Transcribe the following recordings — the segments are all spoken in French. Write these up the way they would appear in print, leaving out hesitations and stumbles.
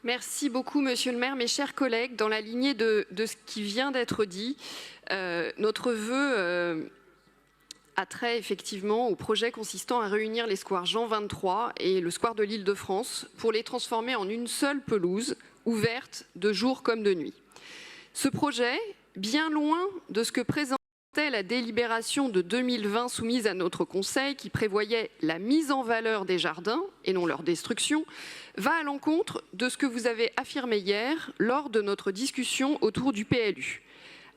Merci beaucoup, Monsieur le maire. Mes chers collègues, dans la lignée de ce qui vient d'être dit, notre vœu a trait effectivement au projet consistant à réunir les squares Jean 23 et le square de l'Île-de-France pour les transformer en une seule pelouse, ouverte de jour comme de nuit. Ce projet, bien loin de ce que présentait la délibération de 2020 soumise à notre Conseil qui prévoyait la mise en valeur des jardins et non leur destruction, va à l'encontre de ce que vous avez affirmé hier lors de notre discussion autour du PLU.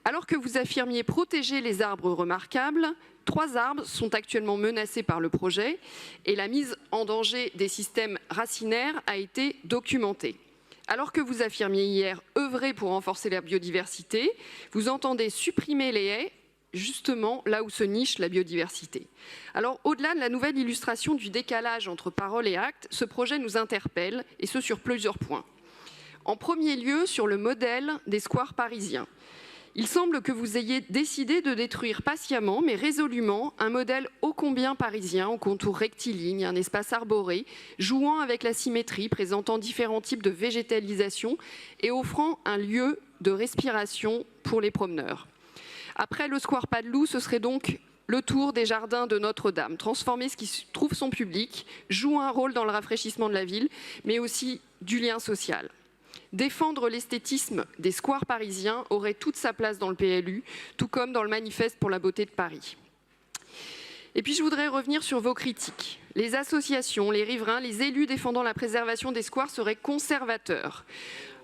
Alors que vous affirmiez protéger les arbres remarquables, 3 arbres sont actuellement menacés par le projet et la mise en danger des systèmes racinaires a été documentée. Alors que vous affirmiez hier œuvrer pour renforcer la biodiversité, vous entendez supprimer les haies justement là où se niche la biodiversité. Alors, au-delà de la nouvelle illustration du décalage entre parole et acte, ce projet nous interpelle, et ce sur plusieurs points. En premier lieu, sur le modèle des squares parisiens. Il semble que vous ayez décidé de détruire patiemment, mais résolument, un modèle ô combien parisien, aux contours rectilignes, un espace arboré, jouant avec la symétrie, présentant différents types de végétalisation et offrant un lieu de respiration pour les promeneurs. Après le square Padeloup, ce serait donc le tour des jardins de Notre-Dame. Transformer ce qui trouve son public, joue un rôle dans le rafraîchissement de la ville, mais aussi du lien social. Défendre l'esthétisme des squares parisiens aurait toute sa place dans le PLU, tout comme dans le manifeste pour la beauté de Paris. Et puis je voudrais revenir sur vos critiques. Les associations, les riverains, les élus défendant la préservation des squares seraient conservateurs.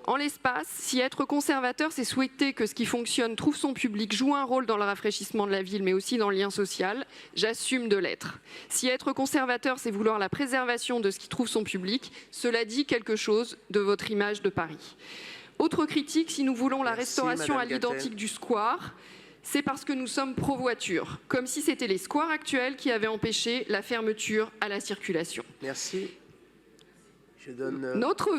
En l'espace, si être conservateur, c'est souhaiter que ce qui fonctionne trouve son public, joue un rôle dans le rafraîchissement de la ville, mais aussi dans le lien social, j'assume de l'être. Si être conservateur, c'est vouloir la préservation de ce qui trouve son public, cela dit quelque chose de votre image de Paris. Autre critique, si nous voulons la restauration à l'identique du square, c'est parce que nous sommes pro-voiture, comme si c'était les squares actuels qui avaient empêché la fermeture à la circulation. Merci. Notre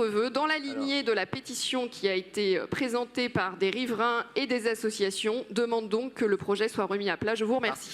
vœu, dans la lignée de la pétition qui a été présentée par des riverains et des associations, demande donc que le projet soit remis à plat. Je vous remercie.